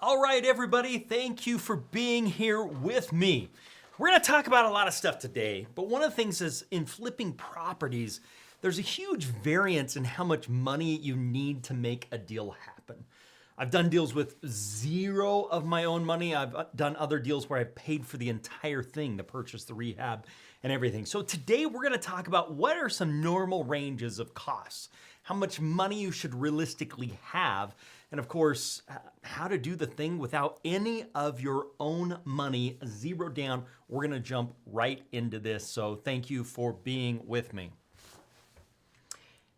All right, everybody, thank you for being here with me. We're going to talk about a lot of stuff today, but one of the things is in flipping properties, there's a huge variance in how much money you need to make a deal happen. I've done deals with zero of my own money. I've done other deals where I've paid for the entire thing, the purchase, the rehab, and everything. So today we're going to talk about what are some normal ranges of costs, how much money you should realistically have, and of course, how to do the thing without any of your own money, zero down. We're going to jump right into this. So thank you for being with me.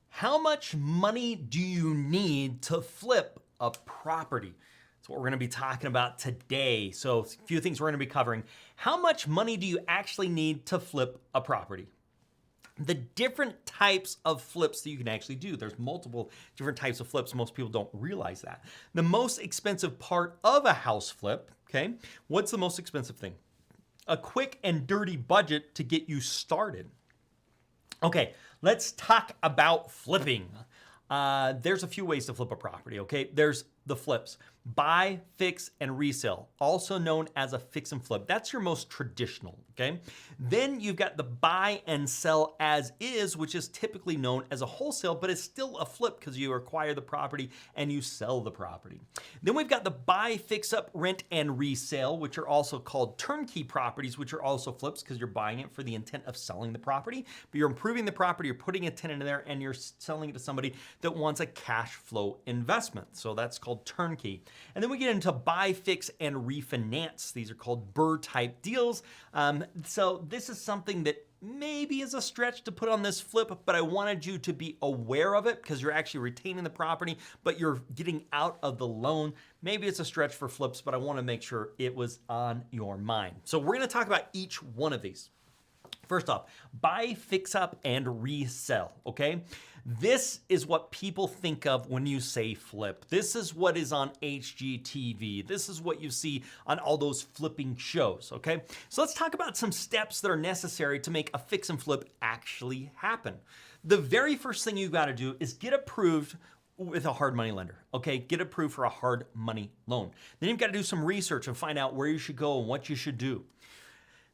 How much money do you need to flip a property? That's what we're going to be talking about today. So a few things we're going to be covering. How much money do you actually need to flip a property? The different types of flips that you can actually do. There's multiple different types of flips. Most people don't realize that. The most expensive part of a house flip, okay? What's the most expensive thing? A quick and dirty budget to get you started. Okay, let's talk about flipping. There's a few ways to flip a property, okay? There's the flips. Buy, fix, and resell, also known as a fix and flip. That's your most traditional, okay? Then you've got the buy and sell as is, which is typically known as a wholesale, but it's still a flip because you acquire the property and you sell the property. Then we've got the buy, fix up, rent, and resale, which are also called turnkey properties, which are also flips because you're buying it for the intent of selling the property, but you're improving the property, you're putting a tenant in there, and you're selling it to somebody that wants a cash flow investment. So that's called turnkey. And then we get into buy, fix, and refinance. These are called BRRRR type deals. So this is something that maybe is a stretch to put on this flip, but I wanted you to be aware of it because you're actually retaining the property, but you're getting out of the loan. Maybe it's a stretch for flips, but I want to make sure it was on your mind. So we're going to talk about each one of these. First off, buy, fix up, and resell, okay? This is what people think of when you say flip. This is what is on HGTV. This is what you see on all those flipping shows, okay? So let's talk about some steps that are necessary to make a fix and flip actually happen. The very first thing you've got to do is get approved with a hard money lender, okay? Get approved for a hard money loan. Then you've got to do some research and find out where you should go and what you should do.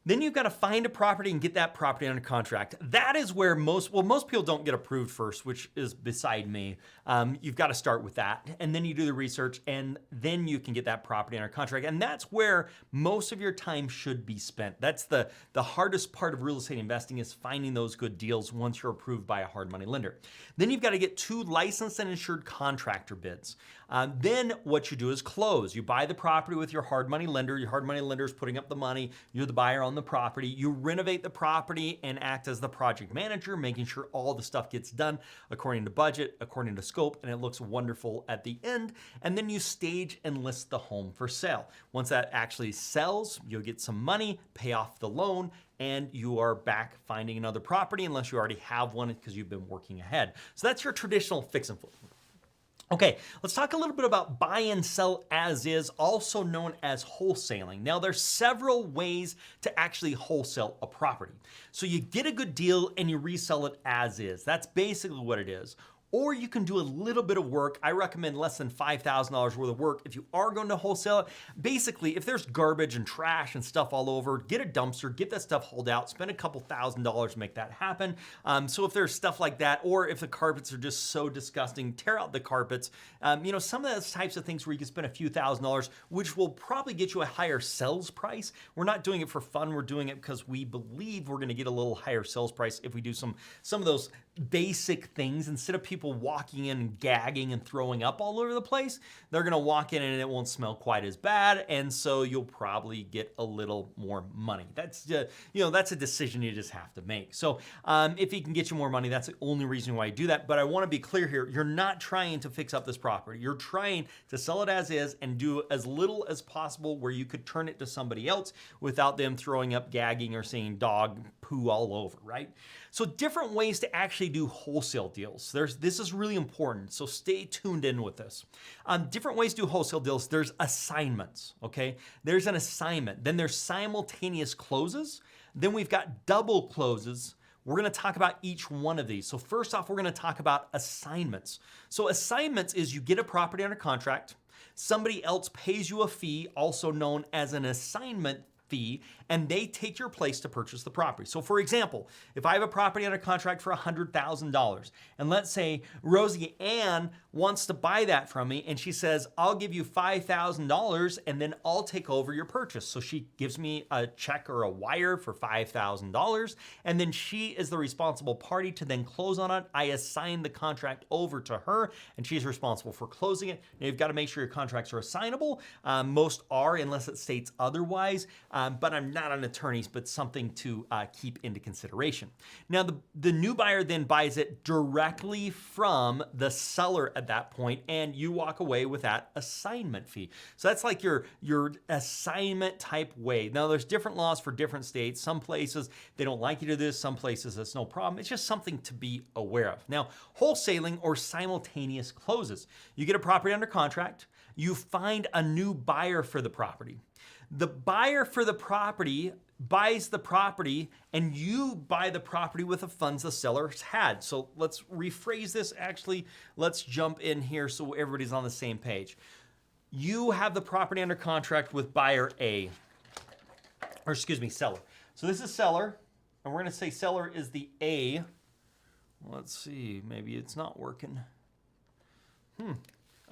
Then you've got to find a property and get that property under contract. That is where most people don't get approved first, which is beside me. You've got to start with that. And then you do the research and then you can get that property under contract. And that's where most of your time should be spent. That's the hardest part of real estate investing is finding those good deals once you're approved by a hard money lender. Then you've got to get 2 licensed and insured contractor bids. Then what you do is close. You buy the property with your hard money lender. Your hard money lender is putting up the money. You're the buyer on the property. You renovate the property and act as the project manager, making sure all the stuff gets done according to budget, according to scope, and it looks wonderful at the end. And then you stage and list the home for sale. Once that actually sells, you'll get some money, pay off the loan, and you are back finding another property unless you already have one because you've been working ahead. So that's your traditional fix and flip. Okay, let's talk a little bit about buy and sell as is, also known as wholesaling. Now, there's several ways to actually wholesale a property. So you get a good deal and you resell it as is. That's basically what it is. Or you can do a little bit of work. I recommend less than $5,000 worth of work if you are going to wholesale it. Basically, if there's garbage and trash and stuff all over, get a dumpster, get that stuff hauled out, spend a couple $1,000s to make that happen. So if there's stuff like that, or if the carpets are just so disgusting, tear out the carpets. Some of those types of things where you can spend a few $1,000s, which will probably get you a higher sales price. We're not doing it for fun. We're doing it because we believe we're going to get a little higher sales price if we do some of those basic things. Instead of people walking in and gagging and throwing up all over the place, they're going to walk in and it won't smell quite as bad, and so you'll probably get a little more money. That's that's a decision you just have to make. So if he can get you more money, that's the only reason why I do that. But I want to be clear here, you're not trying to fix up this property. You're trying to sell it as is and do as little as possible where you could turn it to somebody else without them throwing up, gagging, or seeing dog poo all over, right? So different ways to actually do wholesale deals. This is really important, so stay tuned in with this. Different ways to do wholesale deals. There's assignments, okay? There's an assignment. Then there's simultaneous closes. Then we've got double closes, We're gonna talk about each one of these. So first off, we're gonna talk about assignments. So assignments is you get a property under contract, somebody else pays you a fee, also known as an assignment fee, and they take your place to purchase the property. So for example, if I have a property under contract for $100,000, and let's say Rosie Ann wants to buy that from me, and she says, I'll give you $5,000 and then I'll take over your purchase. So she gives me a check or a wire for $5,000, and then she is the responsible party to then close on it. I assign the contract over to her, and she's responsible for closing it. Now you've got to make sure your contracts are assignable. Most are, unless it states otherwise. But I'm not an attorney, but something to keep into consideration. Now, the new buyer then buys it directly from the seller at that point, and you walk away with that assignment fee. So that's like your assignment type way. Now, there's different laws for different states. Some places, they don't like you to do this. Some places, it's no problem. It's just something to be aware of. Now, wholesaling or simultaneous closes. You get a property under contract. You find a new buyer for the property. The buyer for the property buys the property, and you buy the property with the funds the seller's had. So let's rephrase this. Actually, let's jump in here so everybody's on the same page. You have the property under contract with buyer A, or excuse me, seller. So this is seller, and we're gonna say seller is the A. Let's see, maybe it's not working.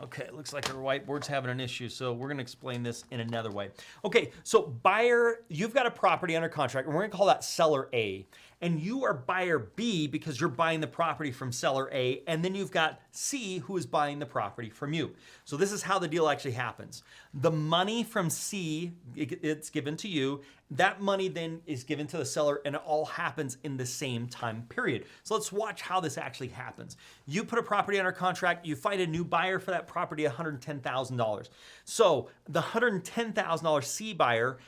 Okay, it looks like our whiteboard's having an issue, so we're gonna explain this in another way. Okay, so buyer, you've got a property under contract, and we're gonna call that seller A, and you are buyer B because you're buying the property from seller A, and then you've got C who is buying the property from you. So this is how the deal actually happens. The money from C, it's given to you. That money then is given to the seller, and it all happens in the same time period. So let's watch how this actually happens. You put a property under contract, you find a new buyer for that property, $110,000. So the $110,000 C buyer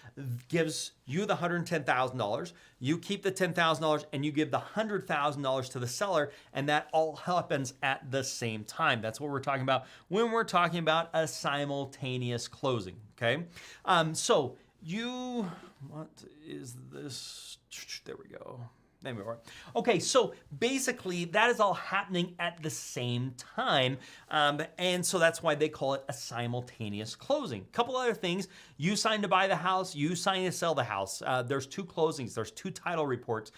gives you the $110,000, you keep the $10,000, and you give the $100,000 to the seller, and that all happens at the same time. That's what we're talking about when we're talking about a simultaneous closing, okay? What is this? There we go. There we are. Okay, so basically that is all happening at the same time. And so that's why they call it a simultaneous closing. Couple other things, you sign to buy the house, you sign to sell the house. There's two closings, there's two title reports.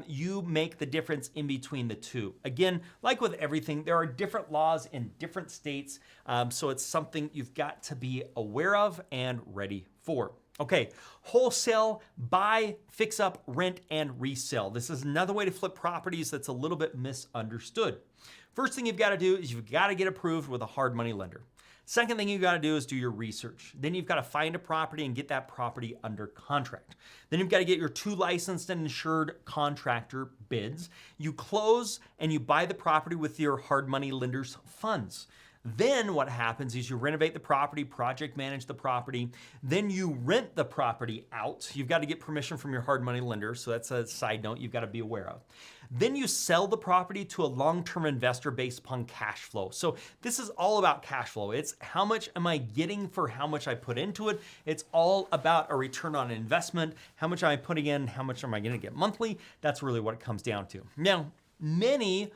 You make the difference in between the two. Again, like with everything, there are different laws in different states. So it's something you've got to be aware of and ready for. Okay, wholesale, buy, fix up, rent, and resell. This is another way to flip properties that's a little bit misunderstood. First thing you've got to do is you've got to get approved with a hard money lender. Second thing you've got to do is do your research. Then you've got to find a property and get that property under contract. Then you've got to get your 2 licensed and insured contractor bids. You close and you buy the property with your hard money lender's funds. Then what happens is you renovate the property, project manage the property, then you rent the property out. You've got to get permission from your hard money lender, so that's a side note you've got to be aware of. Then you sell the property to a long-term investor based upon cash flow. So this is all about cash flow. It's how much am I getting for how much I put into it. It's all about a return on investment. How much am I putting in? How much am I going to get monthly? That's really what it comes down to. Now, many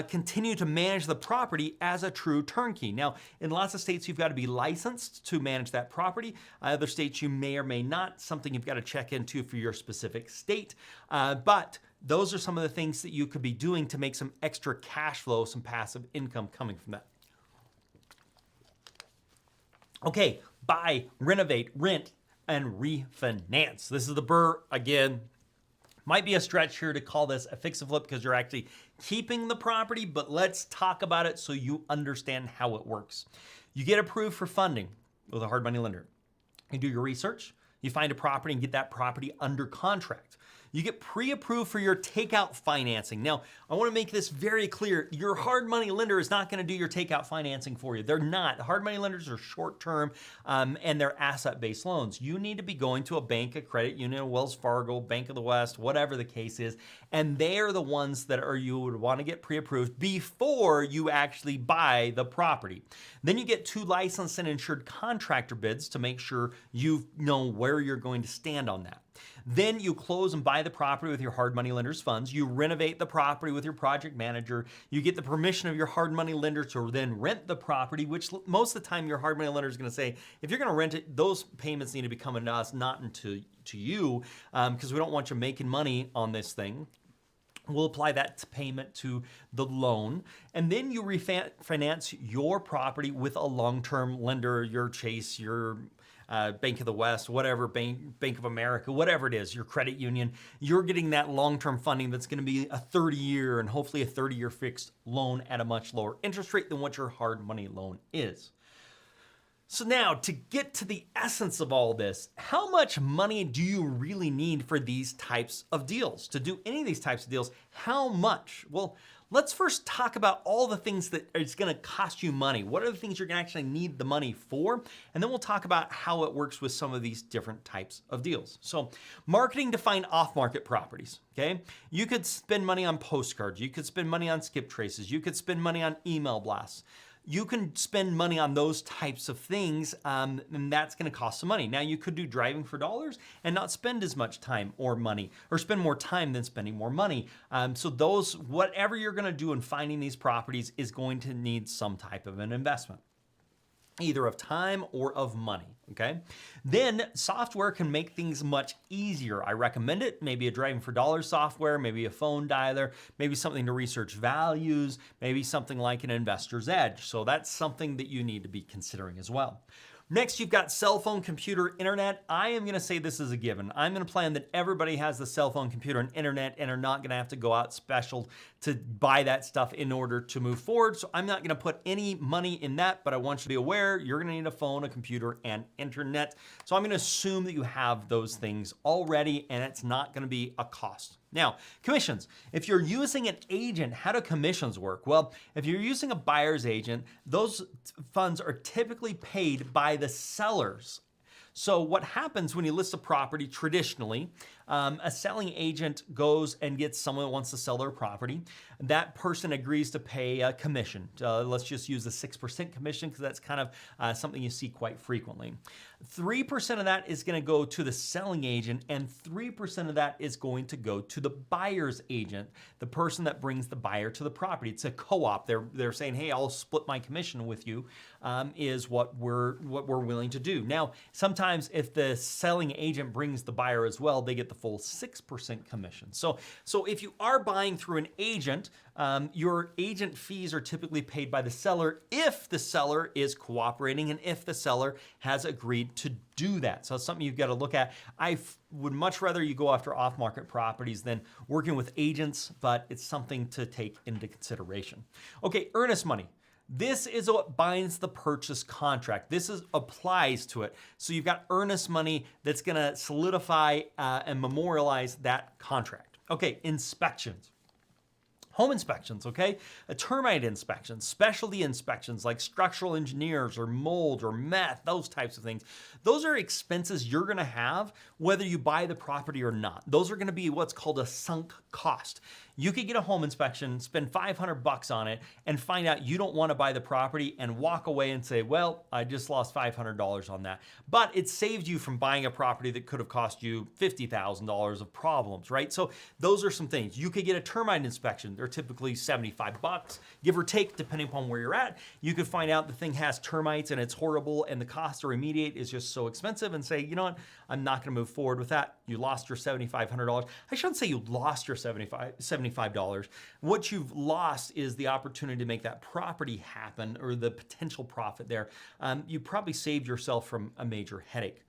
continue to manage the property as a true turnkey. Now, in lots of states, you've got to be licensed to manage that property. Other states, you may or may not, something you've got to check into for your specific state. But those are some of the things that you could be doing to make some extra cash flow, some passive income coming from that. Okay, buy, renovate, rent, and refinance. This is the BRRRR again. Might be a stretch here to call this a fix and flip because you're actually keeping the property, but let's talk about it so you understand how it works. You get approved for funding with a hard money lender. You do your research, you find a property and get that property under contract. You get pre-approved for your takeout financing. Now, I want to make this very clear. Your hard money lender is not going to do your takeout financing for you. They're not. Hard money lenders are short-term and they're asset-based loans. You need to be going to a bank, a credit union, a Wells Fargo, Bank of the West, whatever the case is, and they're the ones that you would want to get pre-approved before you actually buy the property. Then you get 2 licensed and insured contractor bids to make sure you know where you're going to stand on that. Then you close and buy the property with your hard money lender's funds. You renovate the property with your project manager. You get the permission of your hard money lender to then rent the property, which most of the time your hard money lender is going to say, if you're going to rent it, those payments need to be coming to us, not to you, because we don't want you making money on this thing. We'll apply that payment to the loan, and then you refinance your property with a long-term lender, your Chase, your Bank of the West, whatever, Bank of America, whatever it is, your credit union. You're getting that long-term funding that's going to be a 30-year and hopefully a 30-year fixed loan at a much lower interest rate than what your hard money loan is. So now, to get to the essence of all this, how much money do you really need for these types of deals? To do any of these types of deals, how much? Well, let's first talk about all the things that it's going to cost you money. What are the things you're going to actually need the money for? And then we'll talk about how it works with some of these different types of deals. So, marketing to find off-market properties, okay? You could spend money on postcards. You could spend money on skip traces. You could spend money on email blasts. You can spend money on those types of things, and that's going to cost some money. Now, you could do driving for dollars and not spend as much time or money, or spend more time than spending more money. So those, whatever you're going to do in finding these properties is going to need some type of an investment, either of time or of money, okay? Then software can make things much easier. I recommend it. Maybe a driving for dollars software, maybe a phone dialer, maybe something to research values, maybe something like an Investor's Edge. So that's something that you need to be considering as well. Next, you've got cell phone, computer, internet. I am going to say this is a given. I'm going to plan that everybody has the cell phone, computer, and internet and are not going to have to go out special to buy that stuff in order to move forward. So I'm not going to put any money in that, but I want you to be aware you're going to need a phone, a computer, and internet. So I'm going to assume that you have those things already and it's not going to be a cost. Now, commissions. If you're using an agent, how do commissions work? Well, if you're using a buyer's agent, those funds are typically paid by the sellers. So what happens when you list a property traditionally, a selling agent goes and gets someone that wants to sell their property. That person agrees to pay a commission. Let's just use the 6% commission because that's kind of something you see quite frequently. 3% of that is going to go to the selling agent, and 3% of that is going to go to the buyer's agent, the person that brings the buyer to the property. It's a co-op. They're saying, hey, I'll split my commission with you, is what we're willing to do. Now, sometimes if the selling agent brings the buyer as well, they get the full 6% commission. So if you are buying through an agent, your agent fees are typically paid by the seller if the seller is cooperating and if the seller has agreed to do that. So it's something you've got to look at. I would much rather you go after off-market properties than working with agents, but it's something to take into consideration. Okay, earnest money. This is what binds the purchase contract. This applies to it. So you've got earnest money that's going to solidify and memorialize that contract. Okay, inspections. Home inspections, okay? A termite inspection, specialty inspections like structural engineers or mold or meth, those types of things. Those are expenses you're gonna have whether you buy the property or not. Those are gonna be what's called a sunk cost. You could get a home inspection, spend $500 on it, and find out you don't want to buy the property and walk away and say, well, I just lost $500 on that. But it saved you from buying a property that could have cost you $50,000 of problems, right? So those are some things. You could get a termite inspection. They're typically $75, give or take, depending upon where you're at. You could find out the thing has termites and it's horrible and the cost to remediate is just so expensive and say, you know what, I'm not going to move forward with that. You lost your $7,500. I shouldn't say you lost your $75. What you've lost is the opportunity to make that property happen or the potential profit there. You probably saved yourself from a major headache.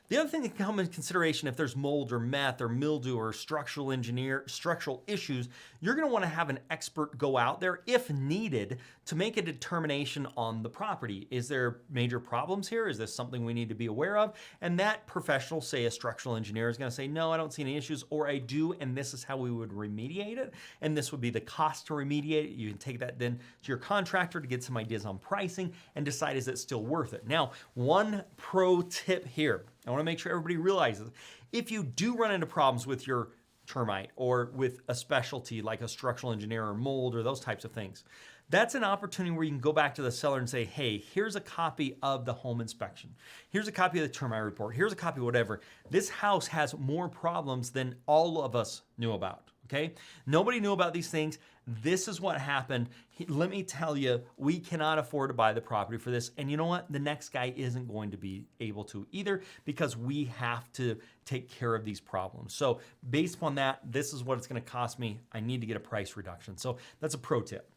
The other thing that can come into consideration if there's mold or meth or mildew or structural issues, you're going to want to have an expert go out there if needed to make a determination on the property. Is there major problems here? Is this something we need to be aware of? And that professional, say a structural engineer, is going to say, no, I don't see any issues, or I do, and this is how we would remediate it. And this would be the cost to remediate it. You can take that then to your contractor to get some ideas on pricing and decide, is it still worth it? Now, one pro tip here. I want to make sure everybody realizes, if you do run into problems with your termite or with a specialty like a structural engineer or mold or those types of things, That's an opportunity where you can go back to the seller and say, hey, here's a copy of the home inspection. Here's a copy of the termite report. Here's a copy of whatever. This house has more problems than all of us knew about, okay? Nobody knew about these things. This is what happened. Let me tell you, we cannot afford to buy the property for this. And you know what? The next guy isn't going to be able to either, because we have to take care of these problems. So based upon that, this is what it's going to cost me. I need to get a price reduction. So that's a pro tip.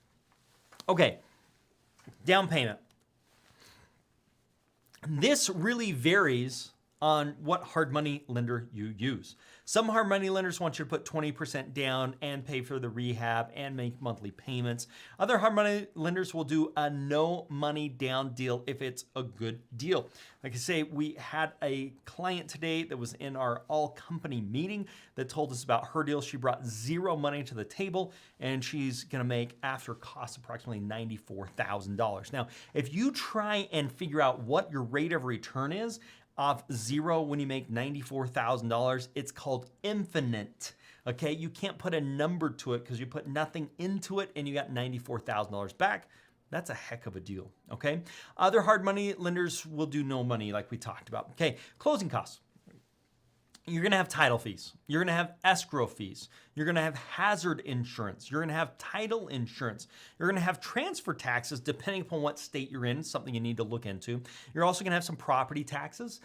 Okay, down payment. This really varies on what hard money lender you use. Some hard money lenders want you to put 20% down and pay for the rehab and make monthly payments. Other hard money lenders will do a no money down deal if it's a good deal. Like I say, we had a client today that was in our all company meeting that told us about her deal. She brought zero money to the table, and she's gonna make after costs approximately $94,000. Now, if you try and figure out what your rate of return is off zero when you make $94,000, it's called infinite. Okay, you can't put a number to it because you put nothing into it and you got $94,000 back. That's a heck of a deal, okay? Other hard money lenders will do no money like we talked about. Okay, closing costs. You're gonna have title fees. You're gonna have escrow fees. You're gonna have hazard insurance. You're gonna have title insurance. You're gonna have transfer taxes depending upon what state you're in, something you need to look into. You're also gonna have some property taxes.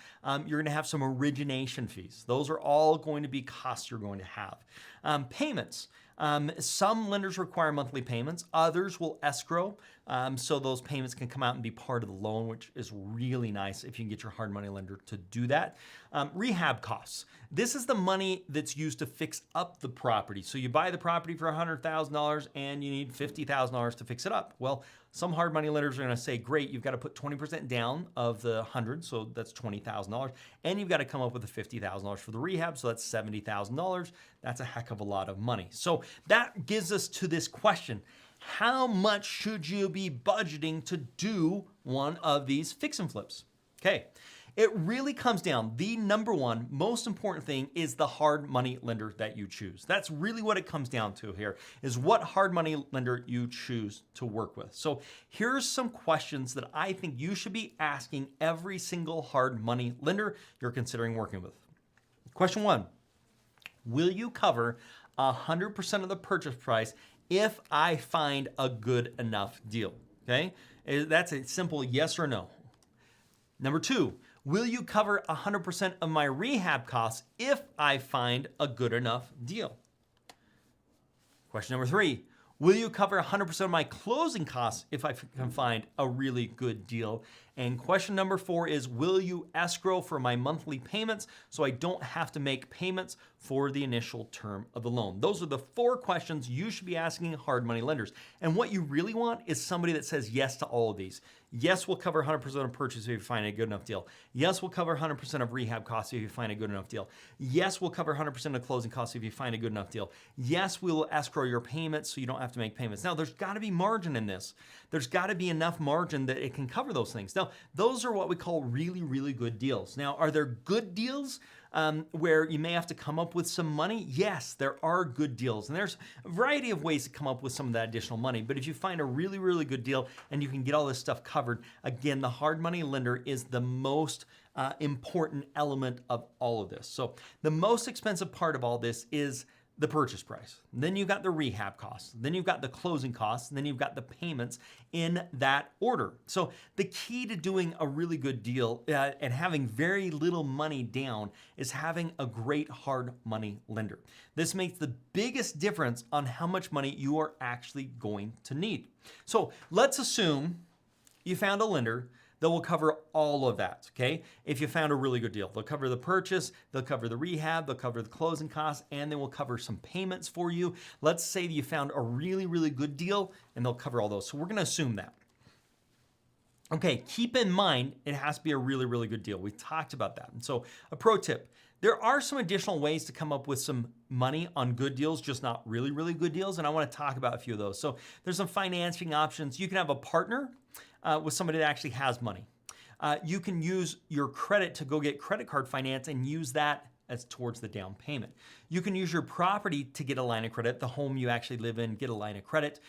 You're gonna have some origination fees. Those are all going to be costs you're going to have. Payments. Some lenders require monthly payments. Others will escrow, so those payments can come out and be part of the loan, which is really nice if you can get your hard money lender to do that. Rehab costs. This is the money that's used to fix up the property. So you buy the property for $100,000 and you need $50,000 to fix it up. Well, some hard money lenders are going to say, great, you've got to put 20% down of the 100, so that's $20,000, and you've got to come up with the $50,000 for the rehab, so that's $70,000. That's a heck of a lot of money. So that gives us to this question: how much should you be budgeting to do one of these fix and flips? Okay. It really comes down, the number one most important thing is the hard money lender that you choose. That's really what it comes down to here, is what hard money lender you choose to work with. So here's some questions that I think you should be asking every single hard money lender you're considering working with. Question one: will you cover 100% of the purchase price if I find a good enough deal? Okay, that's a simple yes or no. Number two: will you cover 100% of my rehab costs if I find a good enough deal? Question number three: will you cover 100% of my closing costs if I can find a really good deal? And question number four is, will you escrow for my monthly payments so I don't have to make payments for the initial term of the loan? Those are the four questions you should be asking hard money lenders. And what you really want is somebody that says yes to all of these. Yes, we'll cover 100% of purchase if you find a good enough deal. Yes, we'll cover 100% of rehab costs if you find a good enough deal. Yes, we'll cover 100% of closing costs if you find a good enough deal. Yes, we will escrow your payments so you don't have to make payments. Now, there's got to be margin in this. There's got to be enough margin that it can cover those things. Now, those are what we call really, really good deals. Now, are there good deals where you may have to come up with some money? Yes, there are good deals. And there's a variety of ways to come up with some of that additional money. But if you find a really, really good deal and you can get all this stuff covered, again, the hard money lender is the most important element of all of this. So the most expensive part of all this is the purchase price. Then you've got the rehab costs. Then you've got the closing costs. And then you've got the payments in that order. So the key to doing a really good deal and having very little money down is having a great hard money lender. This makes the biggest difference on how much money you are actually going to need. So let's assume you found a lender that will cover all of that, okay? If you found a really good deal, they'll cover the purchase, they'll cover the rehab, they'll cover the closing costs, and they will cover some payments for you. Let's say that you found a really, really good deal and they'll cover all those. So we're gonna assume that. Okay, keep in mind, it has to be a really, really good deal. We talked about that. And so a pro tip: there are some additional ways to come up with some money on good deals, just not really, really good deals. And I wanna talk about a few of those. So there's some financing options. You can have a partner with somebody that actually has money. You can use your credit to go get credit card finance and use that as towards the down payment. You can use your property to get a line of credit, the home you actually live in, get a line of credit.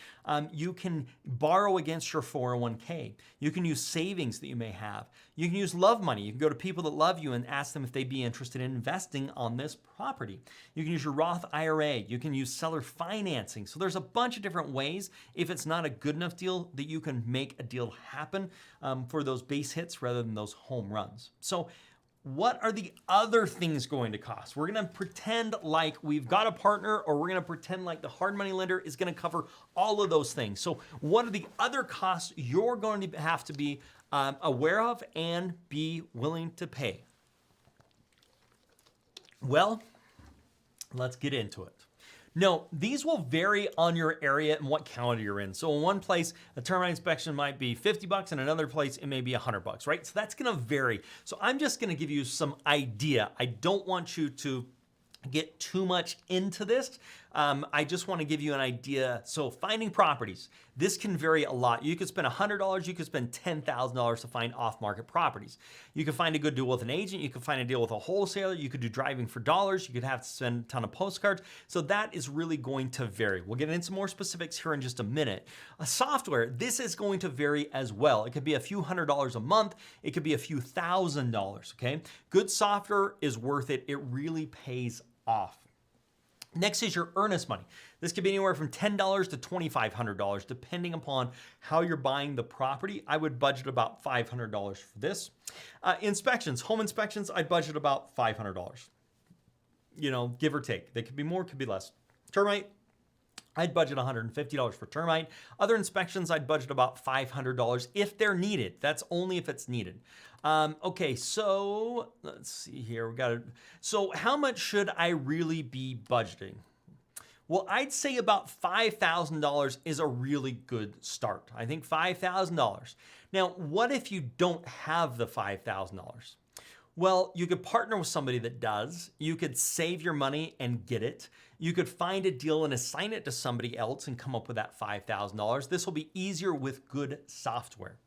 You can borrow against your 401k. You can use savings that you may have. You can use love money. You can go to people that love you and ask them if they'd be interested in investing on this property. You can use your Roth IRA. You can use seller financing. So there's a bunch of different ways, if it's not a good enough deal, that you can make a deal happen for those base hits rather than those home runs. So what are the other things going to cost? We're going to pretend like we've got a partner, or we're going to pretend like the hard money lender is going to cover all of those things. So what are the other costs you're going to have to be aware of and be willing to pay? Well, let's get into it. No, these will vary on your area and what county you're in. So in one place, a termite inspection might be $50, and another place it may be $100, right? So that's gonna vary. So I'm just gonna give you some idea. I don't want you to get too much into this. I just want to give you an idea. So finding properties, this can vary a lot. You could spend $100, you could spend $10,000 to find off-market properties. You could find a good deal with an agent, you could find a deal with a wholesaler, you could do driving for dollars, you could have to spend a ton of postcards. So that is really going to vary. We'll get into more specifics here in just a minute. Software, this is going to vary as well. It could be a few $100s a month, it could be a few $1,000s, okay? Good software is worth it. It really pays off. Next is your earnest money. This could be anywhere from $10 to $2,500, depending upon how you're buying the property. I would budget about $500 for this. Inspections, home inspections, I'd budget about $500. You know, give or take. They could be more, could be less. Termite, I'd budget $150 for termite. Other inspections, I'd budget about $500 if they're needed. That's only if it's needed. Okay, so let's see here. So how much should I really be budgeting? Well, I'd say about $5,000 is a really good start. I think $5,000. Now, what if you don't have the $5,000? Well, you could partner with somebody that does. You could save your money and get it. You could find a deal and assign it to somebody else and come up with that $5,000. This will be easier with good software.